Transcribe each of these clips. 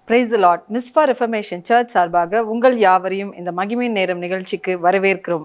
Price the lord. Mizpah reformation church சார்பாக உங்கள் யாவரையும் இந்த மகிமை நேரம் நிகழ்ச்சிக்கு வரவேற்கிறோம்.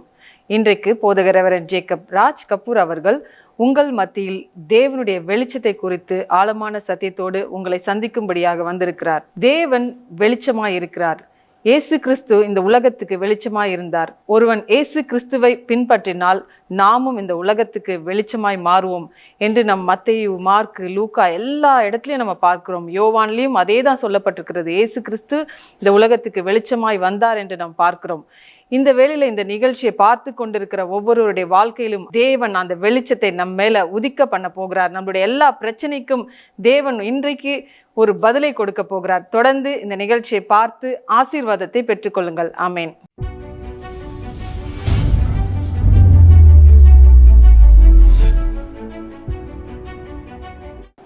இன்றைக்கு போதகர் ரெவரண்ட் ஜேக்கப் ராஜ் கபூர் அவர்கள் உங்கள் மத்தியில் தேவனுடைய வெளிச்சத்தை குறித்து ஆழமான சத்தியத்தோடு உங்களை சந்திக்கும்படியாக வந்திருக்கிறார். தேவன் வெளிச்சமாய் இருக்கிறார். இயேசு கிறிஸ்து இந்த உலகத்துக்கு வெளிச்சமாய் இருந்தார். ஒருவன் இயேசு கிறிஸ்துவை பின்பற்றினால் நாமும் இந்த உலகத்துக்கு வெளிச்சமாய் மாறுவோம் என்று நம் மத்தேயு, மார்க்கு, லூக்கா எல்லா இடத்துலையும் நம்ம பார்க்கிறோம். யோவான்லையும் அதே தான் சொல்லப்பட்டிருக்கிறது. இயேசு கிறிஸ்து இந்த உலகத்துக்கு வெளிச்சமாய் வந்தார் என்று நாம் பார்க்கிறோம். இந்த வேளையில இந்த நிகழ்ச்சியை பார்த்து கொண்டிருக்கிற ஒவ்வொருவருடைய வாழ்க்கையிலும் தேவன் அந்த வெளிச்சத்தை நம்ம மேல உதிக்க பண்ண போகிறார். நம்மளுடைய எல்லா பிரச்சனைக்கும் தேவன் இன்றைக்கு ஒரு பதிலை கொடுக்க போகிறார். தொடர்ந்து இந்த நிகழ்ச்சியை பார்த்து ஆசீர்வாதத்தை பெற்றுக்கொள்ளுங்கள். ஆமேன்.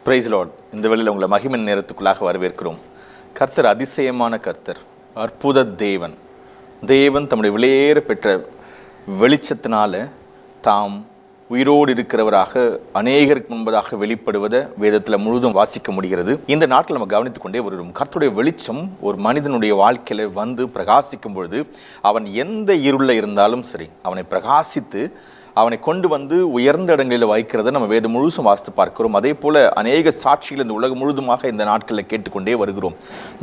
Praise Lord. இந்த வேளையில் உங்களை மகிமை நேரத்துக்குள்ளாக வரவேற்கிறோம். கர்த்தர் அதிசயமான கர்த்தர், அற்புத தேவன். தேவன் தம்முடைய விலையேற பெற்ற வெளிச்சத்தினால தாம் உயிரோடு இருக்கிறவராக அநேகருக்கு முன்பதாக வெளிப்படுவதை வேதத்தில் முழுதும் வாசிக்க முடிகிறது. இந்த நாட்கள் நம்ம கவனித்துக் கொண்டே வருகிறோம். கர்த்தருடைய வெளிச்சம் ஒரு மனிதனுடைய வாழ்க்கையில் வந்து பிரகாசிக்கும் பொழுது அவன் எந்த இருளில் இருந்தாலும் சரி அவனை பிரகாசித்து அவனை கொண்டு வந்து உயர்ந்த இடங்களில் வைக்கிறத நம்ம வேதம் முழுசும் வாசித்து பார்க்கிறோம். அதே போல் அநேக சாட்சிகள் இந்த உலகம் முழுதுமாக இந்த நாட்களில் கேட்டுக்கொண்டே வருகிறோம்.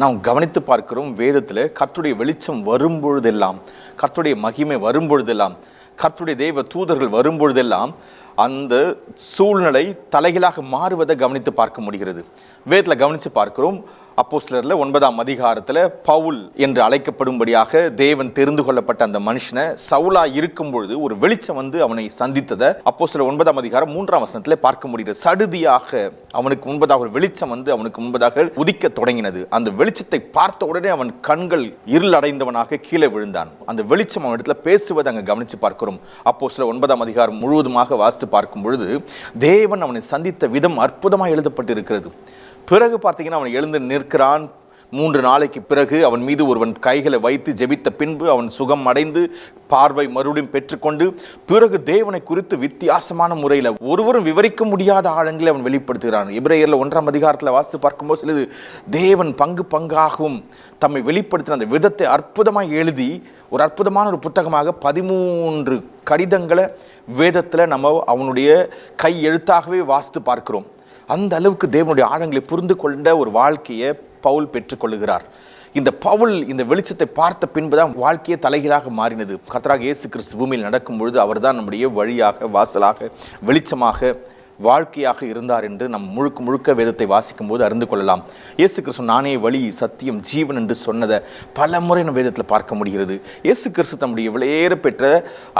நாம் கவனித்து பார்க்கிறோம். வேதத்தில் கர்த்தருடைய வெளிச்சம் வரும்பொழுதெல்லாம், கர்த்தருடைய மகிமை வரும்பொழுதெல்லாம், கர்த்தருடைய தெய்வ தூதர்கள் வரும்பொழுதெல்லாம் அந்த சூழ்நிலை தலைகளாக மாறுவதை கவனித்து பார்க்க முடிகிறது. வேதத்தில் கவனித்து பார்க்கிறோம். அப்போஸ்தலர்ல 9ஆம் அதிகாரத்தில் பவுல் என்று அழைக்கப்படும்படியாக தேவன் தெரிந்து கொள்ளப்பட்ட அந்த மனுஷனை சவுலா இருக்கும் பொழுது ஒரு வெளிச்சம் வந்து அவனை சந்தித்ததை அப்போஸ்தலர் 9ஆம் அதிகாரம் 3ஆம் வசனத்தில் பார்க்க முடிகிறது. சடுதியாக அவனுக்கு முன்பதாக ஒரு வெளிச்சம் வந்து அவனுக்கு முன்பதாக உதிக்க தொடங்கினது. அந்த வெளிச்சத்தை பார்த்த உடனே அவன் கண்கள் இருள் அடைந்தவனாக கீழே விழுந்தான். அந்த வெளிச்சம் அவன் இடத்துல பேசுவதை அங்கே கவனித்து பார்க்கிறோம். அப்போஸ்தலர் 9ஆம் அதிகாரம் முழுவதுமாக வாசித்து பார்க்கும் பொழுது தேவன் அவனை சந்தித்த விதம் அற்புதமாக எழுதப்பட்டு இருக்கிறது. பிறகு பார்த்தீங்கன்னா அவன் எழுந்து நிற்கிறான். 3 நாளைக்கு பிறகு அவன் மீது ஒருவன் கைகளை வைத்து ஜெபித்த பின்பு அவன் சுகம் அடைந்து பார்வை மறுபடியும் பெற்றுக்கொண்டு பிறகு தேவனை குறித்து வித்தியாசமான முறையில் ஒருவரும் விவரிக்க முடியாத ஆழங்களை அவன் வெளிப்படுத்துகிறான். எபிரேயர்ல 1ஆம் அதிகாரத்தில் வாசித்து பார்க்கும்போது சிலது தேவன் பங்கு பங்காகவும் தம்மை வெளிப்படுத்தின அந்த விதத்தை அற்புதமாக எழுதி ஒரு அற்புதமான ஒரு புத்தகமாக 13 கடிதங்களை வேதத்தில் நம்ம அவனுடைய கை எழுத்தாகவே வாசித்து பார்க்கிறோம். அந்த அளவுக்கு தேவனுடைய ஆழங்களை புரிந்து கொண்ட ஒரு வாழ்க்கையை பவுல் பெற்றுக்கொள்ளுகிறார். இந்த பவுல் இந்த வெளிச்சத்தை பார்த்த பின்புதான் வாழ்க்கையை தலைகீழாக மாறினது. கர்த்தராகிய இயேசு கிறிஸ்து பூமியில் நடக்கும் பொழுது அவர்தான் நம்முடைய வழியாக, வாசலாக, வெளிச்சமாக, வாழ்க்கையாக இருந்தார் என்று நம் முழுக்க வேதத்தை வாசிக்கும் போது அறிந்து கொள்ளலாம். இயேசு கிறிஸ்து நானே வழி, சத்தியம், ஜீவன் என்று சொன்னதை பல முறை நம்ம வேதத்தில் பார்க்க முடிகிறது. இயேசு கிறிஸ்து தம்முடைய விலையேற பெற்ற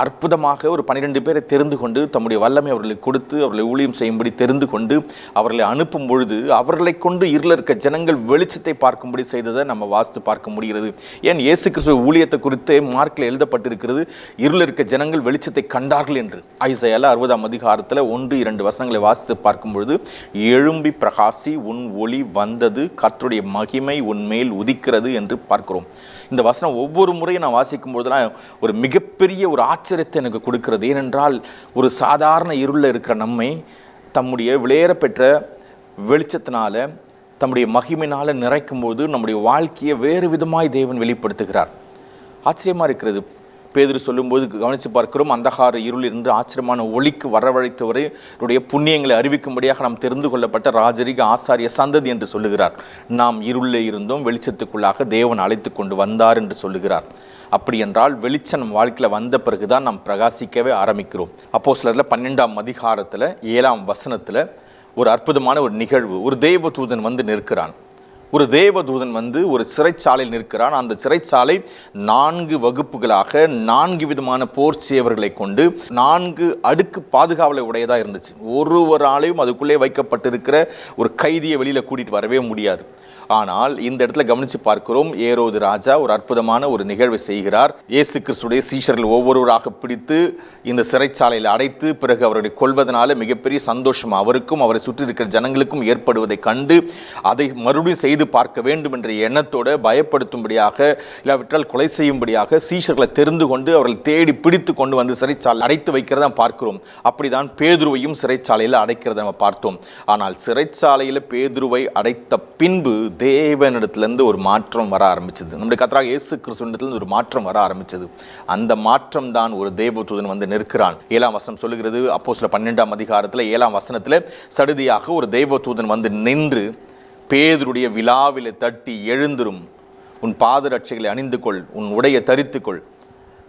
அற்புதமாக ஒரு 12 பேரை தெரிந்து கொண்டு தம்முடைய வல்லமை அவர்களுக்கு கொடுத்து அவர்களை ஊழியம் செய்யும்படி தெரிந்து கொண்டு அவர்களை அனுப்பும் பொழுது அவர்களை கொண்டு இருளில் இருக்க ஜனங்கள் வெளிச்சத்தை பார்க்கும்படி செய்ததை நம்ம வாசித்து பார்க்க முடிகிறது. ஏன் இயேசு கிறிஸ்து ஊழியத்தை குறித்து மார்க்கில் எழுதப்பட்டிருக்கிறது, இருளில் இருக்க ஜனங்கள் வெளிச்சத்தை கண்டார்கள் என்று. ஐசாயால 60ஆம் அதிகாரத்தில் 1-2 வசனங்களை வாசித்து பார்க்கும் பொழுது எழும்பி பிரகாசி, உன் ஒளி வந்தது, கர்த்தருடைய மகிமை உன்மேல் உதிக்கிறது என்று பார்க்கிறோம். இந்த வசனம் ஒவ்வொரு முறையும் நான் வாசிக்கும் பொழுதுலாம் ஒரு மிகப்பெரிய ஒரு ஆச்சரியத்தை எனக்கு கொடுக்கிறது. ஏனென்றால் ஒரு சாதாரண இருளில் இருக்கிற நம்மை தம்முடைய விலையேற பெற்ற வெளிச்சத்தினால தம்முடைய மகிமையினால் நிறைக்கும் போது நம்முடைய வாழ்க்கையை வேறு விதமாய் தேவன் வெளிப்படுத்துகிறார். ஆச்சரியமாக இருக்கிறது. பேதுரு சொல்லும்போது கவனித்து பார்க்கிறோம். அந்தகார இருள் என்று ஆச்சரியமான ஒளிக்கு வரவழைத்தவருடைய புண்ணியங்களை அறிவிக்கும்படியாக நாம் தெரிந்து கொள்ளப்பட்ட ராஜரிக ஆசாரிய சந்ததி என்று சொல்லுகிறார். நாம் இருளில் இருந்தும் வெளிச்சத்துக்குள்ளாக தேவன் அழைத்து கொண்டு வந்தார் என்று சொல்லுகிறார். அப்படி என்றால் வெளிச்சம் நம் வாழ்க்கையில் வந்த பிறகுதான் நாம் பிரகாசிக்கவே ஆரம்பிக்கிறோம். அப்போஸ்தலர்ல 12ஆம் அதிகாரத்தில் 7ஆம் வசனத்தில் ஒரு அற்புதமான ஒரு நிகழ்வு. ஒரு தேவதூதன் வந்து நிற்கிறான். ஒரு தேவதூதன் வந்து ஒரு சிறைச்சாலையில் நிற்கிறான். அந்த சிறைச்சாலை 4 வகுப்புகளாக 4 விதமான போர் சேவர்களை கொண்டு 4 அடுக்கு பாதுகாவலை உடையதாக இருந்துச்சு. ஒருவராலையும் அதுக்குள்ளே வைக்கப்பட்டிருக்கிற ஒரு கைதியை வெளியில் கூட்டிகிட்டு வரவே முடியாது. ஆனால் இந்த இடத்துல கவனித்து பார்க்கிறோம். ஏரோது ராஜா ஒரு அற்புதமான ஒரு நிகழ்வை செய்கிறார். இயேசு கிறிஸ்துடைய சீஷர்கள் ஒவ்வொருவராக பிடித்து இந்த சிறைச்சாலையில் அடைத்து பிறகு அவருடைய கொல்வதனால மிகப்பெரிய சந்தோஷம் அவருக்கும் அவரை சுற்றி இருக்கிற ஜனங்களுக்கும் ஏற்படுவதை கண்டு அதை மறுபடியும் செய்து பார்க்க வேண்டும் என்ற எண்ணத்தோடு பயப்படுத்தும்படியாக இல்லாவிட்டால் கொலை செய்யும்படியாக சீஷர்களை தெரிந்து கொண்டு அவர்கள் தேடி பிடித்து கொண்டு வந்து சிறைச்சாலை அடைத்து வைக்கிறத பார்க்கிறோம். அப்படிதான் பேதுருவையும் சிறைச்சாலையில் அடைக்கிறத நம்ம பார்த்தோம். ஆனால் சிறைச்சாலையில் பேதுருவை அடைத்த பின்பு தேவனிடத்திலிருந்து ஒரு மாற்றம் வர ஆரம்பிச்சது. நம்முடைய கர்த்தராகிய இயேசு கிறிஸ்துவிடத்திலிருந்து ஒரு மாற்றம் வர ஆரம்பிச்சது. அந்த மாற்றம் தான் ஒரு தேவதூதன் வந்து நிற்கிறான். 7ஆம் வசனம் சொல்லுகிறது, அப்போஸ்தலர் 12ஆம் அதிகாரத்தில் 7ஆம் வசனத்தில், சடுதியாக ஒரு தேவதூதன் வந்து நின்று பேதுருடைய விலாவிலே தட்டி, எழுந்திரும், உன் பாதரட்சைகளை அணிந்து கொள், உன் உடையை தரித்துக்கொள்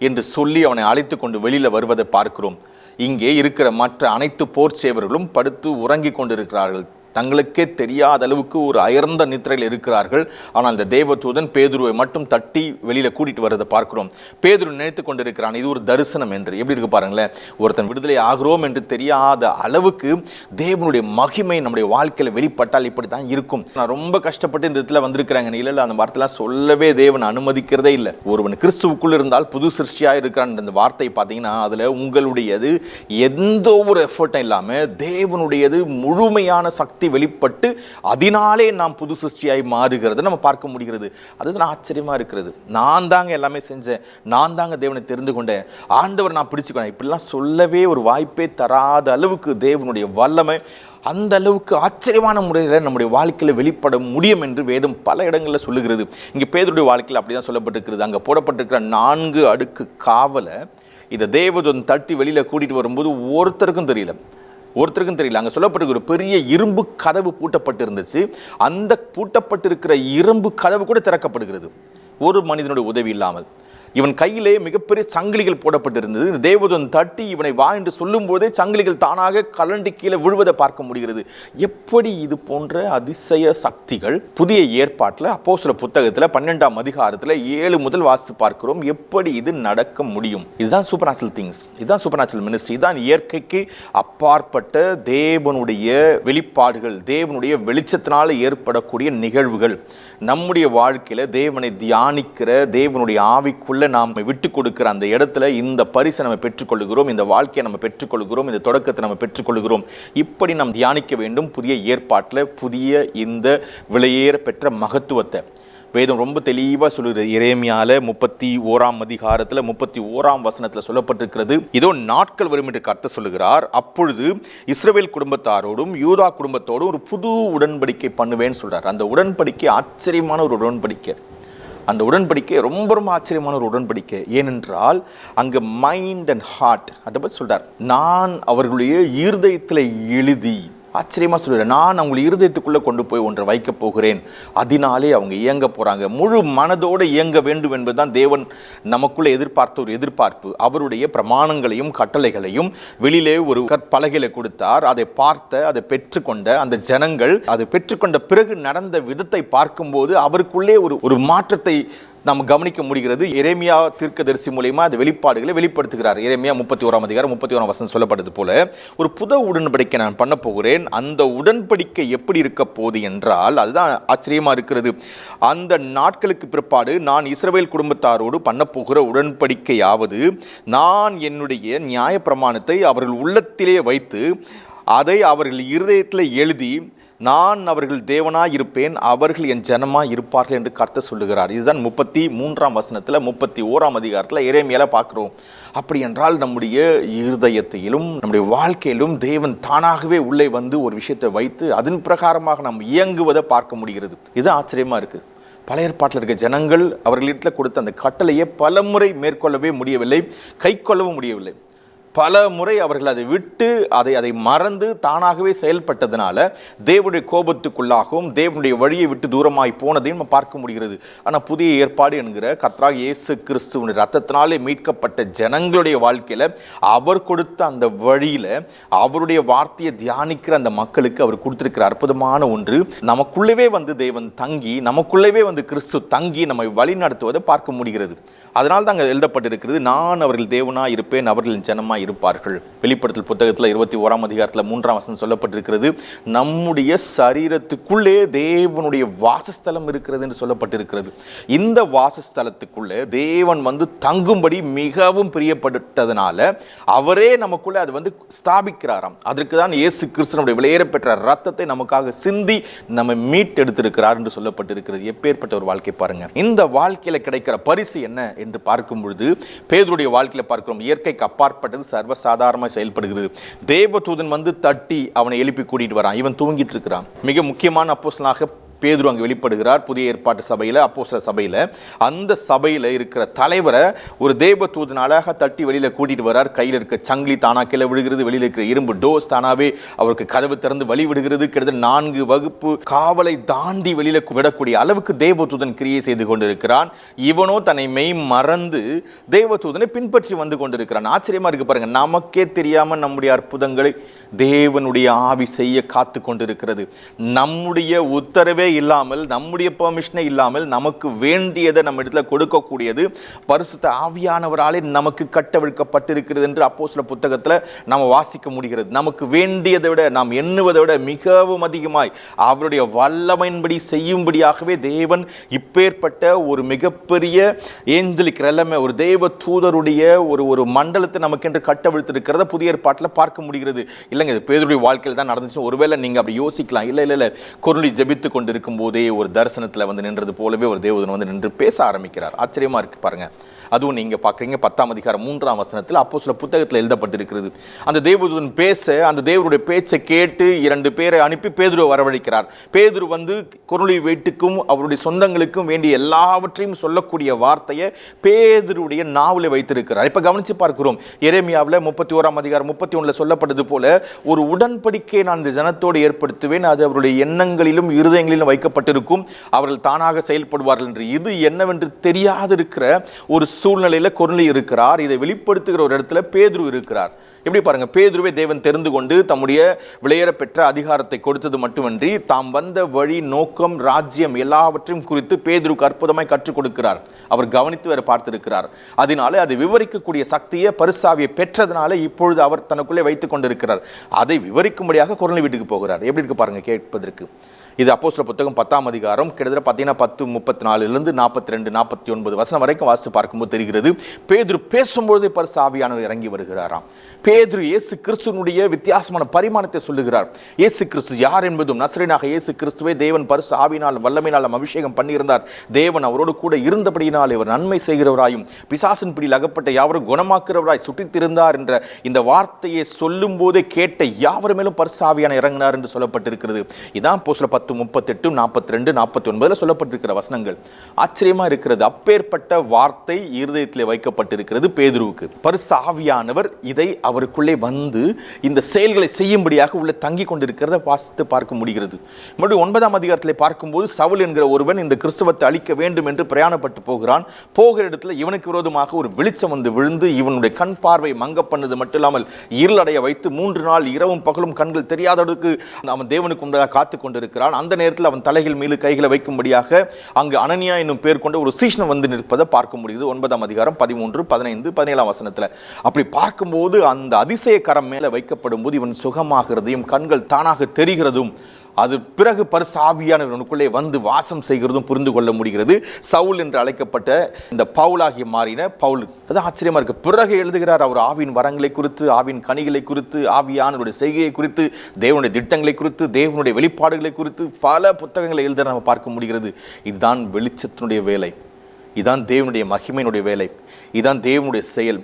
என்று சொல்லி அவனை அழைத்து கொண்டு வெளியில் வருவதை பார்க்கிறோம். இங்கே இருக்கிற மற்ற அனைத்து போர் சேவர்களும் படுத்து உறங்கி கொண்டிருக்கிறார்கள். தங்களுக்கே தெரியாத அளவுக்கு ஒரு அயர்ந்த நித்திரையில் இருக்கிறார்கள். ஆனால் இந்த தேவதூதன் பேதுருவை மட்டும் தட்டி வெளியில் கூட்டிகிட்டு வரதை பார்க்கிறோம். பேதுரு நினைத்து கொண்டிருக்கிறான், இது ஒரு தரிசனம் என்று. எப்படி இருக்கு பாருங்களேன், ஒருத்தன் விடுதலை ஆகிறோம் என்று தெரியாத அளவுக்கு தேவனுடைய மகிமை நம்முடைய வாழ்க்கையில் வெளிப்பட்டால் இப்படி தான் இருக்கும். நான் ரொம்ப கஷ்டப்பட்டு இந்த இடத்துல வந்திருக்கிறாங்க. இல்லை, அந்த வார்த்தைலாம் சொல்லவே தேவன் அனுமதிக்கிறதே இல்லை. ஒருவன் கிறிஸ்துவுக்குள் இருந்தால் புது சிருஷ்டியாக இருக்கிறான். இந்த வார்த்தை பார்த்தீங்கன்னா அதில் உங்களுடையது எந்த ஒரு எஃபர்ட்டும் இல்லாமல் தேவனுடையது முழுமையான சக்தி வெளிப்பட்டு அதனாலே நாம் புது சிருஷ்டியாய் மாறுகிறத நம்ம பார்க்க முடிகிறது. அதுதான் ஆச்சரியமா இருக்கிறது. நான் தாங்க எல்லாமே செஞ்சேன், நான் தாங்க தேவனை தெரிந்து கொண்டேன், ஆண்டவர் நான் பிடிச்சுக்கணும், இப்படிலாம் சொல்லவே ஒரு வாய்ப்பே தராத அளவுக்கு தேவனுடைய வல்லமை அந்த அளவுக்கு ஆச்சரியமான முறையில் நம்முடைய வாழ்க்கையில் வெளிப்பட முடியும் என்று வேதம் பல இடங்களில் சொல்லுகிறது. இங்கே பேதுருடைய வாழ்க்கையில் அப்படி தான் சொல்லப்பட்டிருக்கிறது. அங்கே போடப்பட்டிருக்கிற 4 அடுக்கு காவலை இதை தேவதூதன் தட்டி வெளியில் கூட்டிகிட்டு வரும்போது ஒருத்தருக்கும் தெரியல. அங்கே சொல்லப்பட்டிருக்கிற ஒரு பெரிய இரும்பு கதவு பூட்டப்பட்டு இருந்துச்சு. அந்த பூட்டப்பட்டிருக்கிற இரும்பு கதவு கூட திறக்கப்படுகிறது, ஒரு மனிதனுடைய உதவி இல்லாமல். இவன் கையிலே மிகப்பெரிய சங்கிலிகள் போடப்பட்டிருந்தது. இந்த தேவதூதன் தட்டி இவனை வா என்று சொல்லும் போதே சங்கிலிகள் தானாக கலண்டி கீழே விழுவதை பார்க்க முடிகிறது. எப்படி இது போன்ற அதிசய சக்திகள் புதிய ஏற்பாட்டில் அப்போஸ்தலர் புத்தகத்தில் 12ஆம் அதிகாரத்தில் 7 முதல் வாசித்து பார்க்கிறோம். எப்படி இது நடக்க முடியும்? இதுதான் சூப்பர் நேச்சுரல் திங்ஸ், இதுதான் சூப்பர் நேச்சுரல் மினிஸ்ட்ரி, இதுதான் இயற்கைக்கு அப்பாற்பட்ட தேவனுடைய வெளிப்பாடுகள், தேவனுடைய வெளிச்சத்தினால் ஏற்படக்கூடிய நிகழ்வுகள். நம்முடைய வாழ்க்கையில் தேவனை தியானிக்கிற, தேவனுடைய ஆவிக்குள்ள நாம் விட்டு கொடுக்கிற அந்த இடத்துல இந்த பரிசை நம்ம பெற்றுக்கொள்கிறோம், இந்த வாழ்க்கையை நம்ம பெற்றுக்கொள்கிறோம், இந்த தொடக்கத்தை நம்ம பெற்றுக்கொள்கிறோம். இப்படி நாம் தியானிக்க வேண்டும் புதிய ஏற்பாட்டில் புதிய இந்த விலையேற பெற்ற மகத்துவத்தை. வேதம் ரொம்ப தெளிவாக சொல்லுகிறது. எரேமியால 31ஆம் அதிகாரத்தில் 31ஆம் வசனத்தில் சொல்லப்பட்டிருக்கிறது, இதோ நாட்கள் வரும் என்று கர்த்தர் சொல்லுகிறார், அப்பொழுது இஸ்ரவேல் குடும்பத்தாரோடும் யூதா குடும்பத்தோடும் ஒரு புது உடன்படிக்கை பண்ணுவேன்னு சொல்றார். அந்த உடன்படிக்கை ஆச்சரியமான ஒரு உடன்படிக்கை. அந்த உடன்படிக்கை ரொம்ப ரொம்ப ஆச்சரியமான ஒரு உடன்படிக்கை. ஏனென்றால் அங்கே மைண்ட் அண்ட் ஹார்ட் அதை பற்றி சொல்றார். நான் அவர்களுடைய இருதயத்தில் எழுதி, ஆச்சரியமாக சொல்கிறேன், நான் அவங்களை இருதயத்துக்குள்ளே கொண்டு போய் ஒன்றை வைக்க போகிறேன், அதனாலே அவங்க இயங்க போகிறாங்க. முழு மனதோடு இயங்க வேண்டும் என்பதுதான் தேவன் நமக்குள்ளே எதிர்பார்த்த ஒரு எதிர்பார்ப்பு. அவருடைய பிரமாணங்களையும் கட்டளைகளையும் வெளியிலே ஒரு கற்பலகையில் கொடுத்தார். அதை பார்த்த, அதை பெற்றுக்கொண்ட அந்த ஜனங்கள் அதை பெற்றுக்கொண்ட பிறகு நடந்த விதத்தை பார்க்கும்போது அவருக்குள்ளே ஒரு மாற்றத்தை நாம் கவனிக்க முடிகிறது. எரேமியா தீர்க்கதரிசி மூலமா அந்த வெளிப்பாடுகளை வெளிப்படுத்துகிறார். எரேமியா 31ஆம் அதிகாரம் 31ஆம் வசனம் சொல்லப்பட்டது போல ஒரு புது உடன்படிக்கை நான் பண்ண போகிறேன். அந்த உடன்படிக்கை எப்படி இருக்க போகுது என்றால், அதுதான் ஆச்சரியமா இருக்கிறது. அந்த நாட்களுக்கு பிற்பாடு நான் இஸ்ரவேல் குடும்பத்தாரோடு பண்ண போகிற உடன்படிக்கையாவது, நான் என்னுடைய நியாய பிரமாணத்தை அவர்கள் உள்ளத்திலே வைத்து அதை அவர்கள் இருதயத்தில் எழுதி, நான் அவர்கள் தேவனாய் இருப்பேன், அவர்கள் என் ஜனமாய் இருப்பார்கள் என்று கர்த்தர் சொல்லுகிறார். இதுதான் 33ஆம் வசனத்தில் 31ஆம் அதிகாரத்தில் எரேமியால பார்க்கிறோம். அப்படி என்றால் நம்முடைய இருதயத்திலும் நம்முடைய வாழ்க்கையிலும் தேவன் தானாகவே உள்ளே வந்து ஒரு விஷயத்தை வைத்து அதன் பிரகாரமாக நாம் இயங்குவதை பார்க்க முடிகிறது. இது ஆச்சரியமா இருக்கு. பழைய ஏற்பாட்டில் இருக்க ஜனங்கள் அவர்களிடத்தில் கொடுத்த அந்த கட்டளையை பல முறை மேற்கொள்ளவே முடியவில்லை, கை கொள்ளவும் முடியவில்லை. பல முறை அவர்கள் அதை விட்டு அதை மறந்து தானாகவே செயல்பட்டதுனால தேவனுடைய கோபத்துக்குள்ளாகவும் தேவனுடைய வழியை விட்டு தூரமாய் போனதையும் நம்ம பார்க்க முடிகிறது. ஆனால் புதிய ஏற்பாடு என்கிற கர்த்தராகிய இயேசு கிறிஸ்துவின் ரத்தத்தினாலே மீட்கப்பட்ட ஜனங்களுடைய வாழ்க்கையில் அவர் கொடுத்த அந்த வழியில் அவருடைய வார்த்தையை தியானிக்கிற அந்த மக்களுக்கு அவர் கொடுத்திருக்கிற அற்புதமான ஒன்று, நமக்குள்ளவே வந்து தேவன் தங்கி, நமக்குள்ளவே வந்து கிறிஸ்து தங்கி நம்மை வழி நடத்துவதை பார்க்க முடிகிறது. அதனால் தான் அங்கே எழுதப்பட்டிருக்கிறது, நான் அவர்கள் தேவனாய் இருப்பேன், அவர்களின் ஜனமாய் இருப்பார்கள். வெளிப்படுத்தல் புத்தகத்தில் 21ஆம் அதிகாரத்தில் 3ஆம் வசனம் சொல்லப்பட்டிருக்கிறது, நம்முடைய சரீரத்துக்குள்ளே தேவனுடைய வாசஸ்தலம் இருக்கிறது என்று சொல்லப்பட்டிருக்கிறது. இந்த வாசஸ்தலத்துக்குள்ளே தேவன் வந்து தங்கும்படி மிகவும் பிரியப்பட்டதுனால அவரே நமக்குள்ளே அது வந்து ஸ்தாபிக்கிறாராம். அதற்கு தான் இயேசு கிறிஸ்துவினுடைய விலையேற பெற்ற ரத்தத்தை நமக்காக சிந்தி நம்ம மீட்டெடுத்திருக்கிறார் என்று சொல்லப்பட்டிருக்கிறது. எப்பேற்பட்ட ஒரு வாழ்க்கை பாருங்க. இந்த வாழ்க்கையில் கிடைக்கிற பரிசு என்ன என்று பார்க்கும் பொழுது பேதுருடைய வாழ்க்கையில் பார்க்கிறோம், இயற்கைக்கு அப்பாற்பட்டது சர்வசாதாரணமாக செயல்படுகிறது. தேவதூதன் வந்து தட்டி அவனை எழுப்பி கூட்டிட்டு வரான். இவன் தூங்கிட்டு இருக்கிறான். மிக முக்கியமான அப்போஸ்தலனாக பேதுரு அங்கே வெளிப்படுகிறார் புதிய ஏற்பாட்டு சபையில், அப்போஸ்தலர் சபையில். அந்த சபையில் இருக்கிற தலைவரை ஒரு தேவ தூதன் அழகாக தட்டி வெளியில் கூட்டிகிட்டு வரார். கையில் இருக்க சங்கிலி தானா கீழே விடுகிறது, வெளியில் இருக்கிற இரும்பு டோஸ் தானாவே அவருக்கு கதவு திறந்து வழி விடுகிறது. கிட்டத்தட்ட 4 வகுப்பு காவலை தாண்டி வெளியில் விடக்கூடிய அளவுக்கு தேவதூதன் கிரியை செய்து கொண்டிருக்கிறான். இவனோ தன்னை மெய் மறந்து தேவதூதனை பின்பற்றி வந்து கொண்டிருக்கிறான். ஆச்சரியமா இருக்கு பாருங்க. நமக்கே தெரியாம நம்முடைய அற்புதங்களை தேவனுடைய ஆவி செய்ய காத்து கொண்டிருக்கிறது. நம்முடைய உத்தரவே இல்லாமல், நம்முடைய பெர்மிஷனே இல்லாமல் நமக்கு வேண்டியதை நம்ம இடத்துல கொடுக்கக்கூடியது பரிசுத்த ஆவியானவராலே நமக்கு கட்டவிழ்க்கப்பட்டிருக்கிறது என்று அப்போஸ்தலர் புத்தகத்தில் நாம் வாசிக்க முடிகிறது. நமக்கு வேண்டியதை விட, நாம் எண்ணுவதை விட மிகவும் அதிகமாய் அவருடைய வல்லமையின்படி செய்யும்படியாகவே தேவன் இப்பேற்பட்ட ஒரு மிகப்பெரிய ஏஞ்சலிக் ரெலமே, ஒரு தேவ தூதருடைய ஒரு மண்டலத்தை நமக்கு என்று கட்டவிழ்த்திருக்கிறத புதிய ஏற்பாட்டில் பார்க்க முடிகிறது. இல்லைங்க, இது பேதுருடைய வாழ்க்கையில் தான் நடந்துச்சு. ஒருவேளை நீங்க அப்படி யோசிக்கலாம். இல்லை, கொர்நேலியு ஜெபித்து கொண்டிருக்கும் போதே ஒரு தரிசனத்தில் வந்து நின்றது போலவே ஒரு தேவதூதன் வந்து நின்று பேச ஆரம்பிக்கிறார். ஆச்சரியமா இருக்கு பாருங்க. அதுவும் நீங்க பார்க்குறீங்க 10ஆம் அதிகாரம் 3ஆம் வசனத்தில் அப்போஸ்தலர் புத்தகத்தில் எழுதப்பட்டிருக்கிறது. அந்த தேவதூதன் பேச, அந்த தேவனுடைய பேச்சை கேட்டு 2 பேரை அனுப்பி பேதுருவை வரவழைக்கிறார். பேதுரு வந்து கொர்நேலியு வீட்டுக்கும் அவருடைய சொந்தங்களுக்கும் வேண்டிய எல்லாவற்றையும் சொல்லக்கூடிய வார்த்தையை பேதுருடைய நாவலை வைத்திருக்கிறார். இப்ப கவனிச்சு பார்க்கிறோம். எரேமியாவில் 31ஆம் அதிகாரம் 31 சொல்லப்பட்டது போல ஒரு உடன்படிக்கை நான் இந்த ஜனத்தோடு ஏற்படுத்துவேன், அது அவருடைய எண்ணங்களிலும் இருதயங்களிலும் வைக்கப்பட்டிருக்கும், அவர்கள் தானாக செயல்படுவார்கள் என்று. இது என்னவென்று தெரியாது இருக்கிற ஒரு சூழ்நிலையில கொர்நேலியு இருக்கிறார். இதை வெளிப்படுத்துகிற ஒரு இடத்துல பேதுரு இருக்கிறார். எப்படி பாருங்க, பேதுருவை தேவன் தெரிந்து கொண்டு தம்முடைய விலையேற பெற்ற அதிகாரத்தை கொடுத்தது மட்டுமன்றி தாம் வந்த வழி, நோக்கம், ராஜ்யம் எல்லாவற்றையும் குறித்து பேதுருக்கு அற்புதமாய் கற்றுக் கொடுக்கிறார். அவர் கவனித்து வேற பார்த்திருக்கிறார். அதனால அதை விவரிக்கக்கூடிய சக்தியை, பரிசாவியை பெற்றதுனால இப்பொழுது அவர் தனக்குள்ளே வைத்துக் கொண்டிருக்கிறார். அதை விவரிக்கும்படியாக கொர்நேலியு வீட்டுக்கு போகிறார். எப்படி இருக்கு பாருங்க கேட்பதற்கு. இது அப்போஸ்தலர் புத்தகம் 10ஆம் அதிகாரம் கிட்டத்தட்ட பார்த்தீங்கன்னா 10:34 42 49 வசனம் வரைக்கும் வாசித்து பார்க்கும்போது தெரிகிறது. பேதுரு பேசும்போது பரிசுத்த ஆவியானவர் இறங்கி வருகிறாராம். பேதுரு இயேசு கிறிஸ்துவினுடைய வித்தியாசமான பரிமாணத்தை சொல்லுகிறார். இயேசு கிறிஸ்து யார் என்பதும், நசரேயனாக இயேசு கிறிஸ்துவை தேவன் பரிசுத்த ஆவியினால் வல்லமையினால் அபிஷேகம் பண்ணியிருந்தார். தேவன் அவரோடு கூட இருந்தபடியினால் இவர் நன்மை செய்கிறவராயும் பிசாசின் பிடியில் அகப்பட்ட யாவரும் குணமாக்குறவராய் சுற்றித்திருந்தார் என்ற இந்த வார்த்தையை சொல்லும் போதே கேட்ட யாவர் மேலும் பரிசுத்த ஆவியானவர் இறங்கினார் என்று சொல்லப்பட்டிருக்கிறது. இதான் அப்போஸ்தலர் 10:38 42 49 சொல்லப்பட்டிருக்கிற வசனங்கள். ஆச்சரியமா இருக்கிறது. அப்பேற்பட்ட வார்த்தை இருதயத்திலே வைக்கப்பட்டிருக்கிறது பேதுருவுக்கு. பரிசுத்த ஆவியானவர் இதை அவருக்குள்ளே வந்து இந்த செயல்களை செய்யும்படியாக உள்ள தங்கி கொண்டிருக்கிறத வாசித்து பார்க்க முடிகிறது. மறுபடியும் 9ஆம் அதிகாரத்திலே பார்க்கும்போது சவுல் என்கிற ஒருவன் இந்த கிறிஸ்தவத்தை அழிக்க வேண்டும் என்று பிரயாணப்பட்டு போகிறான். போகிற இடத்துல இவனுக்கு விரோதமாக ஒரு வெளிச்சம் வந்து விழுந்து இவனுடைய கண் பார்வை மங்க பண்ணது மட்டும் இல்லாமல் இருளடைய வைத்து 3 நாள் இரவும் பகலும் கண்கள் தெரியாதவருக்கு அவன் தேவனுக்கு உண்டாக காத்து கொண்டிருக்கிறான். அந்த நேரத்தில் அவன் தலைகள் மீது கைகளை வைக்கும்படியாக அங்கு அனனியா என்னும் பேர் கொண்ட ஒரு சீஷன் வந்து நிற்பதை பார்க்க முடியுது. 9ஆம் அதிகாரம் 13 15 17 வசனத்தில். அப்படி பார்க்கும்போது அந்த அதிசய கரம் மேலே வைக்கப்படும் போது இவன் சுகமாகிறதையும் கண்கள் தானாக தெரிகிறதும், அது பிறகு பரிசுத்த ஆவியானவருக்குள்ளே வந்து வாசம் செய்கிறதும் புரிந்து கொள்ள முடிகிறது. சவுல் என்று அழைக்கப்பட்ட இந்த பவுலாகி மாறின பவுல். அது ஆச்சரியமா இருக்கு. பிறகு எழுதுகிறார் அவர் ஆவியின் வரங்களை குறித்து, ஆவியின் கனிகளை குறித்து, ஆவியானவருடைய செய்கையை குறித்து, தேவனுடைய திட்டங்களை குறித்து, தேவனுடைய வெளிப்பாடுகளை குறித்து பல புத்தகங்களை எழுத நம்ம பார்க்க முடிகிறது. இதுதான் வெளிச்சத்தினுடைய வேலை, இதுதான் தேவனுடைய மகிமையினுடைய வேலை, இதுதான் தேவனுடைய செயல்.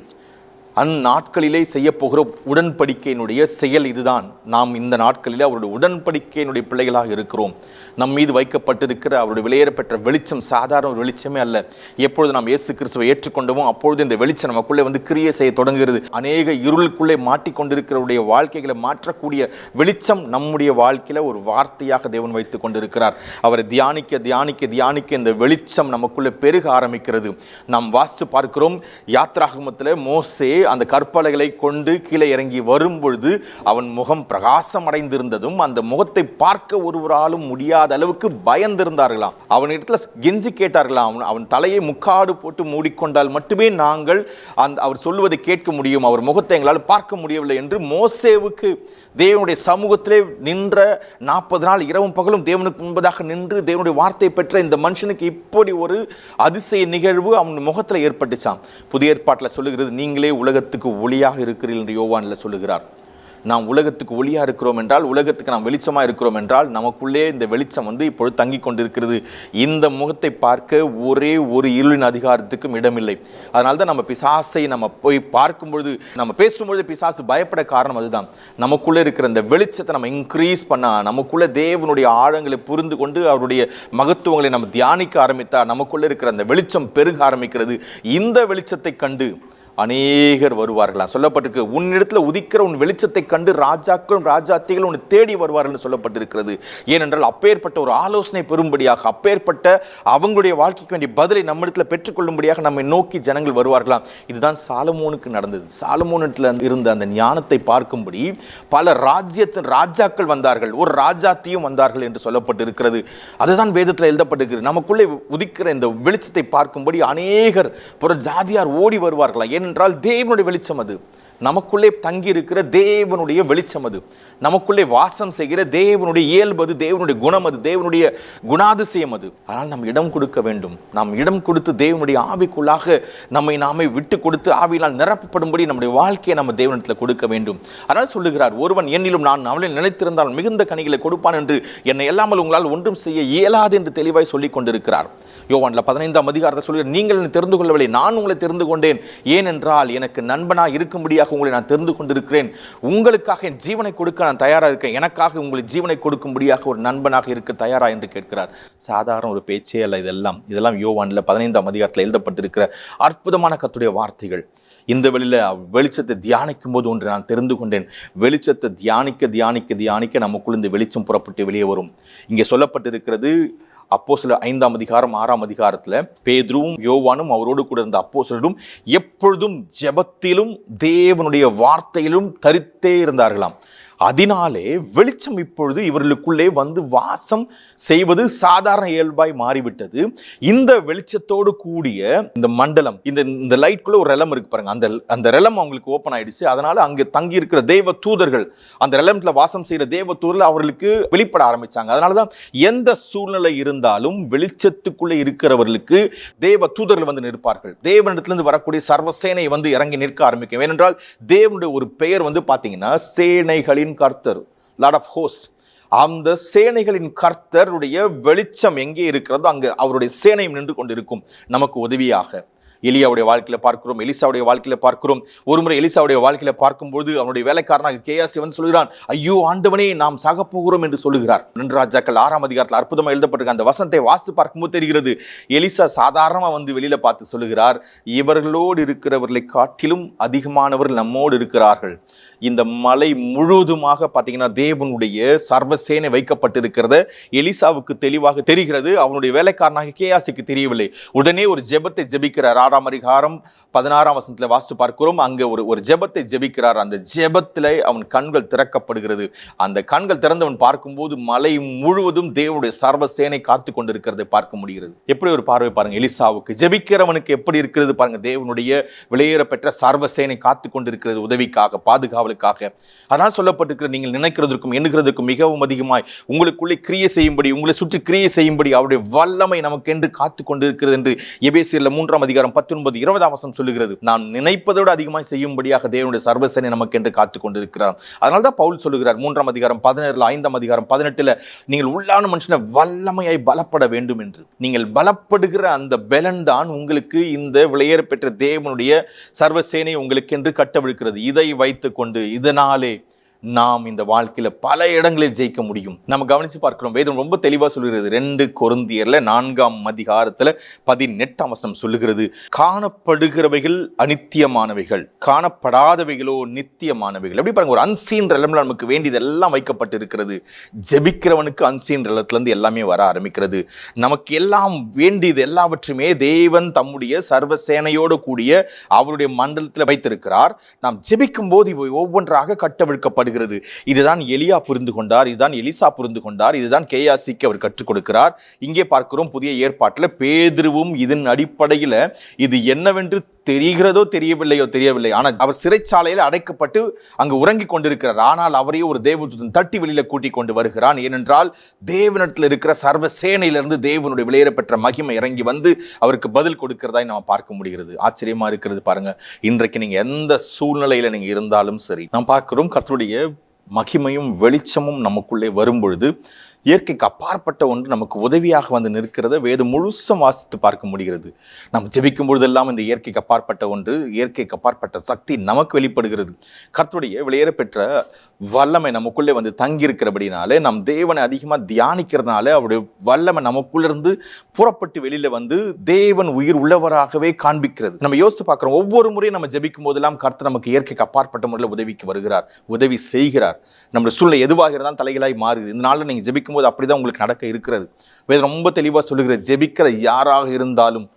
அந்நாட்களிலே செய்ய போகிற உடன்படிக்கையினுடைய செயல் இதுதான். நாம் இந்த நாட்களிலே அவருடைய உடன்படிக்கையினுடைய பிள்ளைகளாக இருக்கிறோம். நம் மீது வைக்கப்பட்டிருக்கிற அவருடைய விலையேறப்பெற்ற வெளிச்சம் சாதாரண ஒரு வெளிச்சமே அல்ல. எப்பொழுது நாம் இயேசு கிறிஸ்துவை ஏற்றுக்கொண்டோமோ அப்பொழுது இந்த வெளிச்சம் நமக்குள்ளே வந்து கிரியை செய்ய தொடங்குகிறது. அநேக இருளுக்குள்ளே மாட்டிக்கொண்டிருக்கிறவருடைய வாழ்க்கைகளை மாற்றக்கூடிய வெளிச்சம் நம்முடைய வாழ்க்கையில ஒரு வார்த்தையாக தேவன் வைத்துக் கொண்டிருக்கிறார். அவரை தியானிக்க தியானிக்க தியானிக்க இந்த வெளிச்சம் நமக்குள்ளே பெருக ஆரம்பிக்கிறது. நாம் வாசித்து பார்க்கிறோம். யாத்ராகமத்தில் மோசே அந்த கற்பலைகளை கொண்டு கீழே இறங்கி வரும் பொழுது அவன் முகம் பிரகாசம் அடைந்திருந்ததும் அந்த முகத்தை பார்க்க ஒருவராலும் முடியாத அளவுக்கு பயந்திருந்தார்களாம். அவனிடத்துல கெஞ்சி கேட்டார்களாம், அவன் தலையை முக்காடு போட்டு மூடிக்கொண்டால் மட்டுமே நாங்கள் அவர் சொல்லுவதை கேட்க முடியும், அவர் முகத்தை எங்களால் பார்க்க முடியவில்லை என்று மோசேவுக்கு தேவனுடைய சமூகத்திலே நின்ற 40 நாள் இரவும் பகலும் தேவனுக்கு முன்பதாக நின்று தேவனுடைய வார்த்தையை பெற்ற இந்த மனுஷனுக்கு இப்படி ஒரு அதிசய நிகழ்வு அவன் முகத்தில் ஏற்பட்டுச்சாம். புதிய ஏற்பாட்டில் சொல்லுகிறது, நீங்களே உலகத்துக்கு ஒளியாக இருக்கிறீர்கள் என்று யோவானில் சொல்லுகிறார். நாம் உலகத்துக்கு ஒளியாக இருக்கிறோம் என்றால், உலகத்துக்கு நாம் வெளிச்சமாக இருக்கிறோம் என்றால், நமக்குள்ளே இந்த வெளிச்சம் இப்பொழுது தங்கி கொண்டிருக்கிறது. இந்த முகத்தை பார்க்க ஒரே ஒரு இருளின் அதிகாரத்துக்கும் இடமில்லை. அதனால தான் நம்ம பிசாசை நம்ம போய் பார்க்கும்பொழுது, நம்ம பேசும்பொழுது பிசாசு பயப்பட காரணம் அதுதான். நமக்குள்ளே இருக்கிற இந்த வெளிச்சத்தை நம்ம இன்க்ரீஸ் பண்ணா, நமக்குள்ளே தேவனுடைய ஆழங்களை புரிந்து கொண்டு அவருடைய மகத்துவங்களை நம்ம தியானிக்க ஆரம்பித்தா, நமக்குள்ளே இருக்கிற அந்த வெளிச்சம் பெருக ஆரம்பிக்கிறது. இந்த வெளிச்சத்தை கண்டு அநேகர் வருவார்களாம். சொல்லப்பட்டிருக்கு, உன்னிடத்தில் உதிக்கிற உன் வெளிச்சத்தை கண்டு ராஜாக்களும் ராஜாத்திகளும் உன்னை தேடி வருவார்கள் சொல்லப்பட்டிருக்கிறது. ஏனென்றால் அப்பேற்பட்ட ஒரு ஆலோசனை பெறும்படியாக, அப்பேற்பட்ட அவங்களுடைய வாழ்க்கைக்கு வேண்டிய பதிலை நம்மிடத்தில் பெற்றுக்கொள்ளும்படியாக நம்மை நோக்கி ஜனங்கள் வருவார்களாம். இதுதான் சாலமோனுக்கு நடந்தது. சாலமோனிடத்தில் இருந்த அந்த ஞானத்தை பார்க்கும்படி பல ராஜ்யத்தின் ராஜாக்கள் வந்தார்கள், ஒரு ராஜாத்தியும் வந்தார்கள் என்று சொல்லப்பட்டிருக்கிறது. அதுதான் வேதத்தில் எழுதப்பட்டிருக்கிறது. நமக்குள்ளே உதிக்கிற இந்த வெளிச்சத்தை பார்க்கும்படி அநேகர் புற ஜாதியார் ஓடி வருவார்களாம். ஏனென்றால் தேவனுடைய வெளிச்சம் அது, நமக்குள்ளே தங்கி இருக்கிற தேவனுடைய வெளிச்சம் அது, நமக்குள்ளே வாசம் செய்கிற தேவனுடைய இயல்பு அது, தேவனுடைய குணம் அது, தேவனுடைய குணாதிசயம் அது. ஆனால் நாம் இடம் கொடுக்க வேண்டும். நாம் இடம் கொடுத்து தேவனுடைய ஆவிக்குள்ளாக நம்மை நாமே விட்டு கொடுத்து ஆவியினால் நிரப்பப்படும்படி நம்முடைய வாழ்க்கையை நம்ம தேவனிடத்தில் கொடுக்க வேண்டும். அதனால் சொல்லுகிறார், ஒருவன் என்னிலும் நான் அவனில் நிலைத்திருந்தால் மிகுந்த கனிகளை கொடுப்பான் என்று, என்னை எல்லாமல் உங்களால் ஒன்றும் செய்ய இயலாது என்று தெளிவாய் சொல்லிக் கொண்டிருக்கிறார். யோவான்ல 15ஆம் அதிகாரத்தை சொல்கிறார், நீங்கள் என்னை தெரிந்து கொள்ளவில்லை, நான் உங்களை தெரிந்து கொண்டேன். ஏனென்றால் எனக்கு நண்பனாக இருக்கும்படியாக உங்களை நான் தெரிந்து கொண்டிருக்கிறேன். உங்களுக்காக என் ஜீவனை கொடுக்க நான் தயாராக இருக்கேன். எனக்காக உங்களை ஜீவனை கொடுக்கும்படியாக ஒரு நண்பனாக இருக்க தயாரா என்று கேட்கிறார். சாதாரண ஒரு பேச்சே அல்ல இதெல்லாம் யோவான்ல 15ஆம் அதிகாரத்தில் எழுதப்பட்டிருக்கிற அற்புதமான கர்த்தருடைய வார்த்தைகள். இந்த வெளியில வெளிச்சத்தை தியானிக்கும் போது ஒன்று நான் தெரிந்து கொண்டேன். வெளிச்சத்தை தியானிக்க தியானிக்க தியானிக்க நமக்குள்ள இந்த வெளிச்சம் புறப்பட்டு வெளியே வரும். இங்கே சொல்லப்பட்டிருக்கிறது, அப்போஸ்தலர் 5ஆம் அதிகாரம் 6ஆம் அதிகாரத்தில் பேதுருவும் யோவானும் அவரோடு கூட இருந்த அப்போஸ்தலரும் எப்பொழுதும் ஜெபத்திலும் தேவனுடைய வார்த்தையிலும் தரித்தே இருந்தார்களாம். அதனாலே வெளிச்சம் இப்பொழுது இவர்களுக்குள்ளே வந்து வாசம் செய்வது சாதாரண இயல்பாய் மாறிவிட்டது. இந்த வெளிச்சத்தோடு கூடிய இந்த மண்டலம், இந்த லைட்குள்ள ஒரு ரெலம் இருக்கு பாருங்க, அந்த ரெலம் அவங்களுக்கு ஓப்பன் ஆயிடுச்சு. அதனால அங்கே தங்கி இருக்கிற தேவ தூதர்கள், அந்த ரெலம்ல வாசம் செய்கிற தேவ தூதர்கள் அவர்களுக்கு வெளிப்பட ஆரம்பிச்சாங்க. அதனாலதான் எந்த சூழ்நிலை இருந்தாலும் வெளிச்சத்துக்குள்ளே இருக்கிறவர்களுக்கு தேவ தூதர்கள் வந்து நிற்பார்கள். தேவனிடத்திலிருந்து வரக்கூடிய சர்வசேனை வந்து இறங்கி நிற்க ஆரம்பிக்கும். ஏனென்றால் தேவனுடைய ஒரு பெயர் வந்து பாத்தீங்கன்னா சேனைகளின் கர்த்தர், லார்ட் ஆஃப் ஹோஸ்ட். அந்த சேனைகளின் கர்த்தருடைய வெளிச்சம் எங்கே இருக்கிறதோ அங்கு அவருடைய சேனையும் நின்று கொண்டிருக்கும் நமக்கு உதவியாக. எலியாவுடைய வாழ்க்கையில பார்க்கிறோம், எலிசாவுடைய வாழ்க்கையில பார்க்கிறோம். ஒருமுறை எலிசாவுடைய வாழ்க்கையில பார்க்கும்போது அவனுடைய வேலைக்காரனாக கேயாசி வந்து சொல்கிறான், ஐயோ ஆண்டவனே நாம் சாக போகிறோம் என்று சொல்லுகிறார். 2 ராஜாக்கள் 6ஆம் அதிகாரத்தில் அற்புதமாக எழுதப்பட்டிருக்க அந்த வசனத்தை வாசித்து பார்க்கும்போது தெரிகிறது, எலிசா சாதாரணமா வந்து வெளியில பார்த்து சொல்லுகிறார், இவர்களோடு இருக்கிறவர்களை காட்டிலும் அதிகமானவர்கள் நம்மோடு இருக்கிறார்கள். இந்த மலை முழுவதுமாக பார்த்தீங்கன்னா தேவனுடைய சர்வசேனை வைக்கப்பட்டிருக்கிறத எலிசாவுக்கு தெளிவாக தெரிகிறது. அவனுடைய வேலைக்காரனாக கேயாசிக்கு தெரியவில்லை. உடனே ஒரு ஜெபத்தை ஜெபிக்கிறார். 6ஆம் அதிகாரம் 16ஆம் வசனத்தில் வாசித்து பார்க்கிறோம். அங்கே ஒரு ஜெபத்தை ஜெபிக்கிறார். அந்த ஜெபத்தில் அவன் கண்கள் திறக்கப்படுகிறது. அந்த கண்கள் திறந்தவன் பார்க்கும்போது மலை முழுவதும் தேவனுடைய சர்வசேனை காத்து கொண்டிருக்கிறதை பார்க்க முடிகிறது. எப்படி ஒரு பார்வை பாருங்க, எலிசாவுக்கு ஜெபிக்கிறவனுக்கு எப்படி இருக்கிறது பாருங்க. தேவனுடைய வெளியேற பெற்ற சர்வசேனை காத்து கொண்டிருக்கிறது, உதவிக்காக, பாதுகாவலுக்காக. அதனால் சொல்லப்பட்டிருக்கிற, நீங்கள் நினைக்கிறதற்கும் எண்ணுகிறதற்கும் மிகவும் அதிகமாய் உங்களுக்குள்ளே கிரியை செய்யும்படி, உங்களை சுற்றி கிரியை செய்யும்படி அவருடைய வல்லமை நமக்கு என்று காத்து கொண்டிருக்கிறது என்று எபேசியர்ல 3ஆம் அதிகாரம் 19, 20ஆம் வசனம் சொல்லுகிறது. நாம் நினைப்பதோடு அதிகமாக செய்யும்படியாக தேவனுடைய சர்வசேனை நமக்கு என்று காத்து கொண்டிருக்கிறார். அதனால்தான் பவுல் சொல்லுகிறார் 3ஆம் அதிகாரம் 17, 5ஆம் அதிகாரம் 18, நீங்கள் உள்ளான மனுஷனை வல்லமையாய் பலப்பட வேண்டும் என்று. நீங்கள் பலப்படுகிற அந்த பலன் தான் உங்களுக்கு இந்த விலையேற பெற்ற தேவனுடைய சர்வசேனை உங்களுக்கு என்று கட்டவிழ்க்கிறது. இதை வைத்துக் கொண்டு இதனாலே நாம் இந்த வாழ்க்கையில பல இடங்களில் ஜெயிக்க முடியும். நம்ம கவனிச்சு பார்க்கிறோம், வேதம் ரொம்ப தெளிவா சொல்லுகிறது. 2 கொரிந்தியர்ல 4ஆம் அதிகாரத்துல 18ஆம் வசனம் சொல்லுகிறது, காணப்படுகிறவைகள் அநித்தியமானவைகள், காணப்படாதவைகளோ நித்தியமானவைகள். எப்படி பாருங்க, ஒரு அன்சீன் ரெலம்ல நமக்கு வேண்டியது எல்லாம் வைக்கப்பட்டு இருக்கிறது. ஜெபிக்கிறவனுக்கு அன்சீன் ரெலத்துல இருந்து எல்லாமே வர ஆரம்பிக்கிறது. நமக்கு எல்லாம் வேண்டியது எல்லாவற்றுமே தேவன் தம்முடைய சர்வசேனையோடு கூடிய அவருடைய மண்டலத்தில் வைத்திருக்கிறார். நாம் ஜெபிக்கும் போது இவை ஒவ்வொன்றாக கட்டவிழ்க்கப்படுகிறது. இதுதான் எலியா புரிந்து கொண்டார், இதுதான் எலிசா புரிந்து கொண்டார், இதுதான் கேயாசிக்கு அவர் கற்றுக் கொடுக்கிறார். இங்கே பார்க்கிறோம் புதிய ஏற்பாட்டில் பேதுருவும் இதன் அடிப்படையில் இது என்னவென்று தெரிகிறதோ தெரியவில்லை. ஆனால் அவர் சிறைச்சாலையில் அடைக்கப்பட்டு அங்கு உறங்கி கொண்டிருக்கிறார். ஆனால் அவரையே ஒரு தேவதூதன் தட்டி வெளியில கூட்டிக் கொண்டு வருகிறான். ஏனென்றால் தேவனிடத்தில் இருக்கிற சர்வ சேனையிலிருந்து தேவனுடைய வெளியேற பெற்ற மகிமை இறங்கி வந்து அவருக்கு பதில் கொடுக்கிறதாய் நம்ம பார்க்க முடிகிறது. ஆச்சரியமா இருக்கிறது பாருங்க. இன்றைக்கு நீங்க எந்த சூழ்நிலையில நீங்க இருந்தாலும் சரி, நாம் பார்க்கிறோம் கர்த்தருடைய மகிமையும் வெளிச்சமும் நமக்குள்ளே வரும் பொழுது இயற்கைக்கு அப்பாற்பட்ட ஒன்று நமக்கு உதவியாக வந்து நிற்கிறத வேதம் முழுசும் வாசித்து பார்க்க முடிகிறது. நாம் ஜெபிக்கும் பொழுதெல்லாம் இந்த இயற்கைக்கு அப்பாற்பட்ட ஒன்று, இயற்கைக்கு அப்பாற்பட்ட சக்தி நமக்கு வெளிப்படுகிறது. கர்த்தருடைய வெளியேற பெற்ற வல்லமை நமக்குள்ளே வந்து தங்கியிருக்கிறபடினாலே நம் தேவனை அதிகமாக தியானிக்கிறதுனால அவருடைய வல்லமை நமக்குள்ளிருந்து புறப்பட்டு வெளியில வந்து தேவன் உயிர் உள்ளவராகவே காண்பிக்கிறது. நம்ம யோசித்து பார்க்கிறோம், ஒவ்வொரு முறையும் நம்ம ஜெபிக்கும் போதெல்லாம் கர்த்தர் நமக்கு இயற்கைக்கு அப்பாற்பட்ட முறையில் உதவிக்கு வருகிறார், உதவி செய்கிறார். நம்முடைய சூழ்நிலை எதுவாக இருந்தால் தலைகளாய் மாறுகிறது. இந்த நாளில் நீங்கள் ஜெபிக்கும் போது அப்படிதான் உங்களுக்கு நடக்க இருக்கிறது. வேதம் ரொம்ப தெளிவாக சொல்லுகிறது, ஜெபிக்கிற யாராக இருந்தாலும்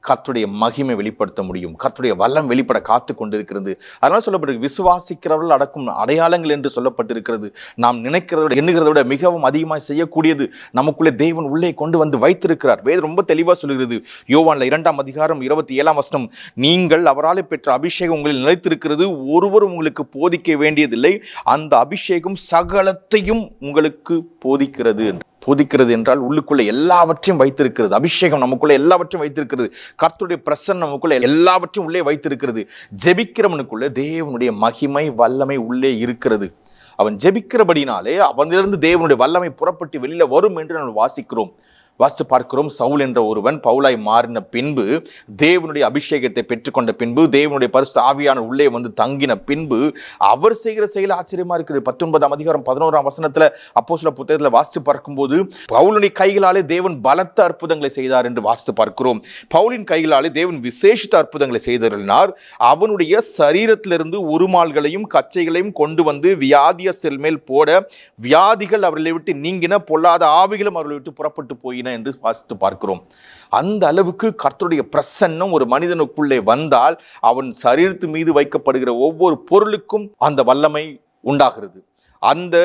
கர்த்தருடைய மகிமை வெளிப்படுத்த முடியும், கர்த்தருடைய வல்லம் வெளிப்பட காத்து கொண்டிருக்கிறது. அதனால சொல்லப்பட்டிருக்கு, விசுவாசிக்கிறவர்கள் அடக்கும் அடையாளங்கள் என்று சொல்லப்பட்டிருக்கிறது. நாம் நினைக்கிறத விட எண்ணுகிறத விட மிகவும் அதிகமாக செய்யக்கூடியது நமக்குள்ளே தேவன் உள்ளே கொண்டு வந்து வைத்திருக்கிறார். வேதம் ரொம்ப தெளிவாக சொல்லுகிறது. யோவான்ல 2ஆம் அதிகாரம் 27ஆம் வசனம், நீங்கள் அவரால் பெற்ற அபிஷேகம் உங்களில் நிலைத்திருக்கிறது, ஒருவரும் உங்களுக்கு போதிக்க வேண்டியதில்லை, அந்த அபிஷேகம் சகலத்தையும் உங்களுக்கு போதிக்கிறது என்று. போதிக்கிறது என்றால் உள்ளுக்குள்ள எல்லாவற்றையும் வைத்திருக்கிறது. அபிஷேகம் நமக்குள்ள எல்லாவற்றையும் வைத்திருக்கிறது. கர்த்தருடைய பிரசன்னம் நமக்குள்ள எல்லாவற்றையும் உள்ளே வைத்திருக்கிறது. ஜெபிக்கிறவனுக்குள்ள தேவனுடைய மகிமை வல்லமை உள்ளே இருக்கிறது. அவன் ஜெபிக்கிறபடினாலே அவனிலிருந்து தேவனுடைய வல்லமை புறப்பட்டு வெளியில வரும் என்று நாம் வாசிக்கிறோம். வாசித்து பார்க்கிறோம், சவுல் என்ற ஒருவன் பவுலாய் மாறின பின்பு, தேவனுடைய அபிஷேகத்தை பெற்றுக்கொண்ட பின்பு, தேவனுடைய பரிசுத்த ஆவியான உள்ளே வந்து தங்கின பின்பு அவர் செய்கிற செயல் ஆச்சரியமா இருக்குது. 19ஆம் அதிகாரம் 11ஆம் வசனத்துல அப்போஸ்தலர் புத்தகத்துல வாசித்து பார்க்கும்போது, பவுலுடைய கைகளாலே தேவன் பலத்த அற்புதங்களை செய்தார் என்று வாசித்து பார்க்கிறோம். பவுலின் கைகளாலே தேவன் விசேஷித்த அற்புதங்களை செய்திருந்தார். அவனுடைய சரீரத்திலிருந்து உருமால்களையும் கச்சைகளையும் கொண்டு வந்து வியாதியஸ்தர் மேல் போட, வியாதிகள் அவர்களை விட்டு நீங்கின, பொல்லாத ஆவிகளும் அவர்களை விட்டு புறப்பட்டு போயின என்று வாசித்து பார்க்கிறோம். அந்த அளவுக்கு கர்த்தருடைய பிரசன்னம் ஒரு மனிதனுக்குள்ளே வந்தால் அவன் சரீரத்து மீது வைக்கப்படுகிற ஒவ்வொரு பொருளுக்கும் அந்த வல்லமை உண்டாகிறது. அந்த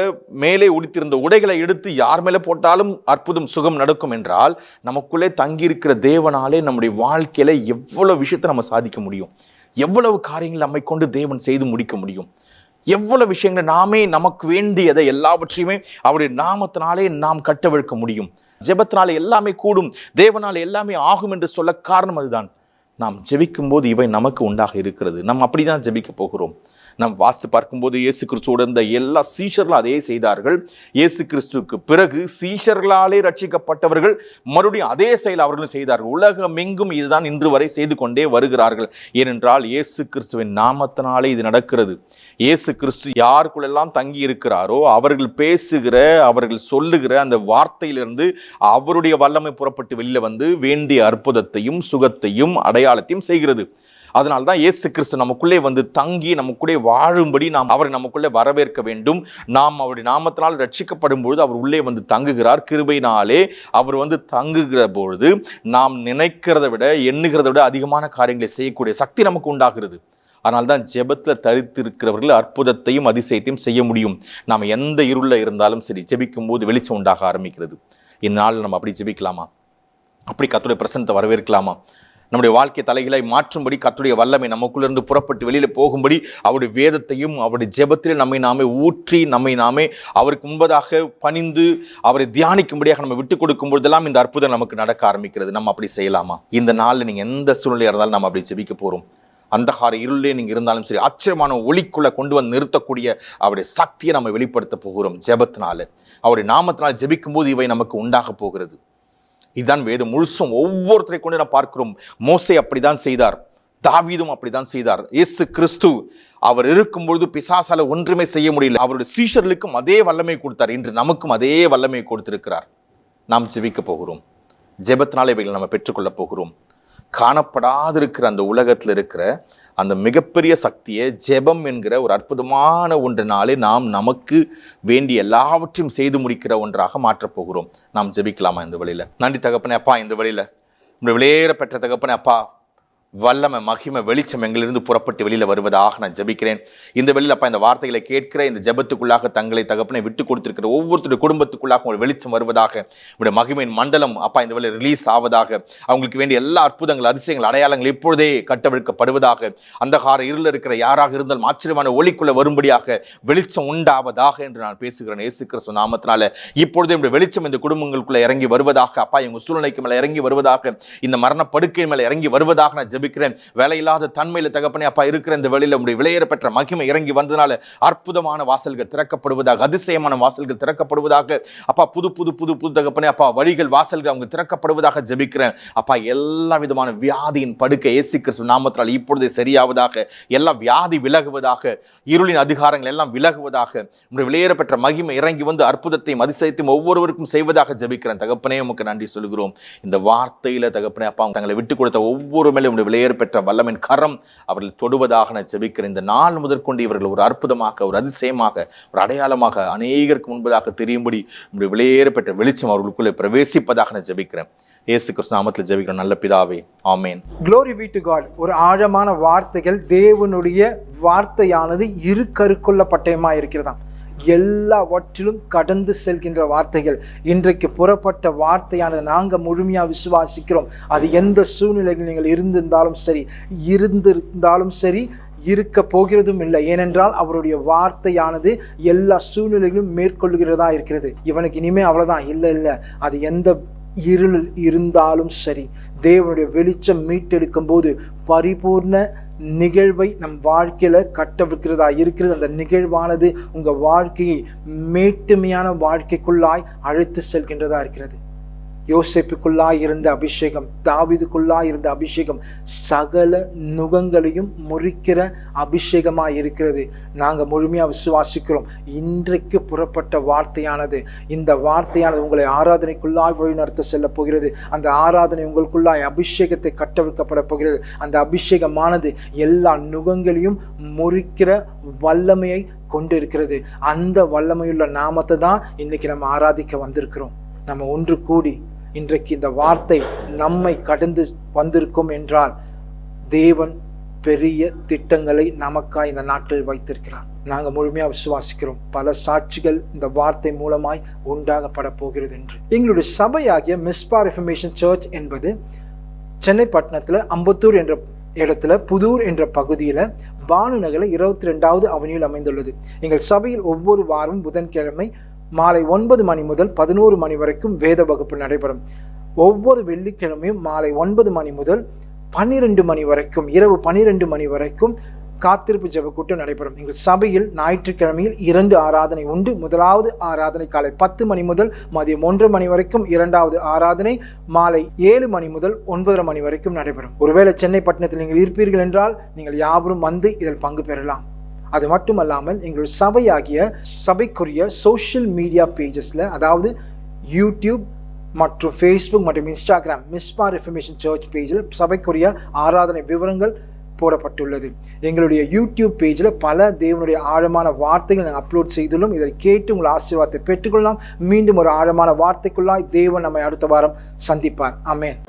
மேலே உடுத்திருந்த உடைகளை எடுத்து யார் மேலே போட்டாலும் அற்புதம் சுகம் நடக்கும் என்றால், நமக்குள்ளே தங்கியிருக்கிற தேவனாலே நம்முடைய வாழ்க்கையில எவ்வளவு விஷயத்தை நம்ம சாதிக்க முடியும், எவ்வளவு காரியங்கள் நம்மை கொண்டு தேவன் செய்து முடிக்க முடியும், எவ்வளவு விஷயங்களை நாமே நமக்கு வேண்டியதை எல்லாவற்றையுமே அவருடைய நாமத்தினாலே நாம் கட்டவிழ்க்க முடியும். ஜெபத்தினாலே எல்லாமே கூடும், தேவனாலே எல்லாமே ஆகும் என்று சொல்ல காரணம் அதுதான். நாம் ஜெபிக்கும் போது இவை நமக்கு உண்டாக இருக்கிறது. நாம் அப்படிதான் ஜெபிக்க போகிறோம். நாம் வாசித்து பார்க்கும்போது இயேசு கிறிஸ்துவோட இருந்த எல்லா சீஷர்களும் அதே செய்தார்கள். இயேசு கிறிஸ்துவுக்கு பிறகு சீஷர்களாலே ரட்சிக்கப்பட்டவர்கள் மறுபடியும் அதே செயல் அவர்களும் செய்தார்கள். உலகம் எங்கும் இதுதான் இன்று வரை செய்து கொண்டே வருகிறார்கள். ஏனென்றால் இயேசு கிறிஸ்துவின் நாமத்தினாலே இது நடக்கிறது. இயேசு கிறிஸ்து யாருக்குள்ளெல்லாம் தங்கி இருக்கிறாரோ அவர்கள் பேசுகிற, அவர்கள் சொல்லுகிற அந்த வார்த்தையிலிருந்து அவருடைய வல்லமை புறப்பட்டு வெளியில வந்து வேண்டிய அற்புதத்தையும் சுகத்தையும் அடையாளத்தையும் செய்கிறது. அதனால தான் இயேசு கிறிஸ்து நமக்குள்ளே வந்து தங்கி நமக்குள்ளே வாழும்படி நாம் அவரை நமக்குள்ளே வரவேற்க வேண்டும். நாம் அவருடைய நாமத்தினால் ரட்சிக்கப்படும் பொழுது அவர் உள்ளே வந்து தங்குகிறார். கிருபையினாலே அவர் வந்து தங்குகிற பொழுது நாம் நினைக்கிறத விட எண்ணுகிறத விட அதிகமான காரியங்களை செய்யக்கூடிய சக்தி நமக்கு உண்டாகிறது. அதனால தான் ஜெபத்தில் தரித்திருக்கிறவர்கள் அற்புதத்தையும் அதிசயத்தையும் செய்ய முடியும். நாம் எந்த இருளில் இருந்தாலும் சரி, ஜெபிக்கும் போது வெளிச்சம் உண்டாக ஆரம்பிக்கிறது. இந்நாளில் நம்ம அப்படி ஜெபிக்கலாமா? அப்படி கர்த்தருடைய பிரசன்னத்தை வரவேற்கலாமா? நம்முடைய வாழ்க்கை தலைகளாய் மாற்றும்படி கர்த்தருடைய வல்லமை நமக்குள்ளிருந்து புறப்பட்டு வெளியில போகும்படி அவருடைய வேதத்தையும் அவருடைய ஜெபத்தில் நம்மை நாமே ஊற்றி நம்மை நாமே அவருக்கு முன்பதாக பணிந்து அவரை தியானிக்கும்படியாக நம்ம விட்டு கொடுக்கும் பொழுதெல்லாம் இந்த அற்புதம் நமக்கு நடக்க ஆரம்பிக்கிறது. நம்ம அப்படி செய்யலாமா? இந்த நாளில் நீங்கள் எந்த சூழ்நிலையாக இருந்தாலும் நம்ம அப்படி ஜெபிக்க போகிறோம். அந்தகார இருளே நீங்கள் இருந்தாலும் சரி, ஆச்சரியமான ஒளிக்குள்ளே கொண்டு வந்து நிறுத்தக்கூடிய அவருடைய சக்தியை நம்ம வெளிப்படுத்த போகிறோம். ஜெபத்தினால அவருடைய நாமத்தினால் ஜெபிக்கும் போது இவை நமக்கு உண்டாக போகிறது. இதுதான் வேதம் முழுசும் ஒவ்வொருத்தரை கொண்டு நாம் பார்க்கிறோம். மோசே அப்படிதான் செய்தார், தாவீதும் அப்படிதான் செய்தார். இயேசு கிறிஸ்து அவர் இருக்கும்பொழுது பிசாசால ஒன்றுமே செய்ய முடியல. அவருடைய சீஷர்களுக்கும் அதே வல்லமை கொடுத்தார். இன்று நமக்கும் அதே வல்லமை கொடுத்திருக்கிறார். நாம் ஜெபிக்க போகிறோம். ஜெபத்தினாலே இவைகளை நம்ம பெற்றுக்கொள்ள போகிறோம். காணப்படாதிருக்கிற அந்த உலகத்தில் இருக்கிற அந்த மிகப்பெரிய சக்தியை ஜெபம் என்கிற ஒரு அற்புதமான ஒன்றினாலே நாம் நமக்கு வேண்டிய எல்லாவற்றையும் செய்து முடிக்கிற ஒன்றாக மாற்றப் போகிறோம். நாம் ஜெபிக்கலாமா இந்த வழியில்? நன்றி தகப்பனே அப்பா, இந்த வழியில் நம்முடைய வெளியேற பெற்ற தகப்பனே அப்பா, வல்லமை, மகிமை, வெளிச்சம் எங்களிலிருந்து புறப்பட்டு வெளியில் வருவதாக நான் ஜெபிக்கிறேன். இந்த வெளியில் அப்பா இந்த வார்த்தைகளை கேட்கிற இந்த ஜெபத்துக்குள்ளாக தங்களை தகப்பனை விட்டு கொடுத்திருக்கிற ஒவ்வொருத்தருடைய குடும்பத்துக்குள்ளாக உங்கள் வெளிச்சம் வருவதாக, உங்களுடைய மகிமையின் மண்டலம் அப்பா இந்த வெளியில் ரிலீஸ் ஆவதாக, அவங்களுக்கு வேண்டிய எல்லா அற்புதங்கள், அதிசயங்கள், அடையாளங்கள் இப்பொழுதே கட்டவிழ்க்கப்படுவதாக, அந்தகார இருளில் இருக்கிற யாராக இருந்தாலும் ஆச்சரியமான ஒளிக்குள்ள வரும்படியாக வெளிச்சம் உண்டாவதாக என்று நான் பேசுகிறேன். இயேசு கிறிஸ்து நாமத்தினால இப்பொழுதே இந்த வெளிச்சம் இந்த குடும்பங்களுக்குள்ள இறங்கி வருவதாக, அப்பா எங்கள் சூழ்நிலைக்கு மேலே இறங்கி வருவதாக, இந்த மரண படுக்கை மேலே இறங்கி வருவதாக நான் ஜெபிக்கிறேன். வேலையில்லாத தன்மையில தகப்பனே அப்பா இருக்கிற இந்த வெளியில உடைய விலையேற பெற்ற மகிமை இறங்கி வந்ததுனால அற்புதமான வாசல்கள் திறக்கப்படுவதாக, அதிசயமான வாசல்கள் திறக்கப்படுவதாக, அப்பா புது புது புது புது தகப்பனே அப்பா வழிகள், வாசல்கள் அவங்க திறக்கப்படுவதாக ஜெபிக்கிறேன். அப்பா எல்லா விதமான வியாதியின் படுக்கை இயேசு கிறிஸ்து நாமத்தால் இப்பொழுதே சரியாவதாக, எல்லா வியாதி விலகுவதாக, இருளின் அதிகாரங்கள் எல்லாம் விலகுவதாக, உடைய விலையேற பெற்ற மகிமை இறங்கி வந்து அற்புதத்தையும் அதிசயத்தையும் ஒவ்வொருவருக்கும் செய்வதாக ஜெபிக்கிறேன். தகப்பனே உமக்கு நன்றி சொல்கிறோம். இந்த வார்த்தையில தகப்பனே அப்பா தங்களை விட்டு கொடுத்த ஒவ்வொரு மேலும் உடைய விலையேற பெற்ற வல்லமின் கரம் அவர்கள் தொடுவதாக நான் ஜெபிக்கிறேன். இந்த நாள் முதற்கொண்டு இவர்கள் ஒரு அற்புதமாக, ஒரு அதிசயமாக, ஒரு அடையாளமாக அநேகருக்கு முன்பதாக தெரியும்படி உங்களுடைய விலையேற பெற்ற வெளிச்சம் அவர்களுக்குள்ளே பிரவேசிப்பதாக நான் ஜெபிக்கிறேன். இயேசு கிறிஸ்து நாமத்தில் ஜெபிக்கிறேன் நல்ல பிதாவே, ஆமென். Glory be to God. ஒரு ஆழமான வார்த்தைகள், தேவனுடைய வார்த்தையானது இரு கருக்குள்ள பட்டயமாக இருக்கிறதாம். எல்லாவற்றிலும் கடந்து செல்கின்ற வார்த்தைகள். இன்றைக்கு புறப்பட்ட வார்த்தையானது நாங்கள் முழுமையாக விசுவாசிக்கிறோம். அது எந்த சூழ்நிலைகள் நீங்கள் இருந்திருந்தாலும் சரி இருக்க போகிறதும் இல்லை. ஏனென்றால் அவருடைய வார்த்தையானது எல்லா சூழ்நிலைகளும் மேற்கொள்கிறதா இருக்கிறது. இவனுக்கு இனிமே அவ்வளவுதான், இல்லை, அது எந்த இருள் இருந்தாலும் சரி, தேவனுடைய வெளிச்சம் மீட்டெடுக்கும் போது பரிபூர்ண நிகழ்வை நம் வாழ்க்கையில கட்டவிக்கிறதா இருக்கிறது. அந்த நிகழ்வானது உங்க வாழ்க்கையை மேட்டுமையான வாழ்க்கைக்குள்ளாய் அழைத்து செல்கின்றதா இருக்கிறது. யோசேப்புக்குள்ளாய் இருந்த அபிஷேகம், தாவீதுக்குள்ளாய் இருந்த அபிஷேகம் சகல நுகங்களையும் முறிக்கிற அபிஷேகமாய் இருக்கிறது. நாங்கள் முழுமையாக விசுவாசிக்கிறோம். இன்றைக்கு புறப்பட்ட வார்த்தையானது, இந்த வார்த்தையானது உங்களை ஆராதனைக்குள்ளாய் வழிநடத்த செல்ல போகிறது. அந்த ஆராதனை உங்களுக்குள்ளாய் அபிஷேகத்தை கட்டவிழ்க்கப்பட போகிறது. அந்த அபிஷேகமானது எல்லா நுகங்களையும் முறிக்கிற வல்லமையை கொண்டு இருக்கிறது. அந்த வல்லமையுள்ள நாமத்தை தான் இன்னைக்கு நம்ம ஆராதிக்க வந்திருக்கிறோம். நம்ம ஒன்று கூடி இன்றைக்கு இந்த வார்த்தை நம்மை கடந்து வந்திருக்கும் என்றால் தேவன் பெரிய திட்டங்களை நமக்காய் இந்த நாட்களில் வைத்திருக்கிறார். நாங்கள் முழுமையாக விசுவாசிக்கிறோம். பல சாட்சிகள் இந்த வார்த்தை மூலமாய் உண்டாகப்பட போகிறது என்று. எங்களுடைய சபையாகிய மிஸ்பா ரெஃபர்மேஷன் சர்ச் என்பது சென்னை பட்டணத்தில் அம்பத்தூர் என்ற இடத்துல புதூர் என்ற பகுதியில் பானு நகரில் 22வது அவனியில் அமைந்துள்ளது. எங்கள் சபையில் ஒவ்வொரு வாரமும் புதன்கிழமை மாலை 9 மணி முதல் 11 மணி வரைக்கும் வேத வகுப்பு நடைபெறும். ஒவ்வொரு வெள்ளிக்கிழமையும் மாலை 9 மணி முதல் 12 மணி வரைக்கும், இரவு 12 மணி வரைக்கும் காத்திருப்பு ஜெப கூட்டம் நடைபெறும். எங்கள் சபையில் ஞாயிற்றுக்கிழமையில் 2 ஆராதனை உண்டு. முதலாவது ஆராதனை காலை 10 மணி முதல் மதியம் 1 மணி வரைக்கும், இரண்டாவது ஆராதனை மாலை 7 மணி முதல் 9:30 மணி வரைக்கும் நடைபெறும். ஒருவேளை சென்னை பட்டணத்தில் நீங்கள் இருப்பீர்கள் என்றால் நீங்கள் யாவரும் வந்து இதில் பங்கு பெறலாம். அது மட்டுமல்லாமல் எங்களுடைய சபையாகிய சபைக்குரிய சோஷியல் மீடியா பேஜஸில், அதாவது யூடியூப் மற்றும் ஃபேஸ்புக் மற்றும் இன்ஸ்டாகிராம் மிஸ்பா ரெஃபர்மேஷன் சர்ச் பேஜில் சபைக்குரிய ஆராதனை விவரங்கள் போடப்பட்டுள்ளது. எங்களுடைய யூடியூப் பேஜில் பல தேவனுடைய ஆழமான வார்த்தைகள் நாங்கள் அப்லோட் செய்துள்ளோம். இதை கேட்டு உங்கள் ஆசீர்வாதத்தை பெற்றுக்கொள்ளலாம். மீண்டும் ஒரு ஆழமான வார்த்தைக்குள்ளாய் தேவன் நம்மை அடுத்த வாரம் சந்திப்பார். ஆமென்.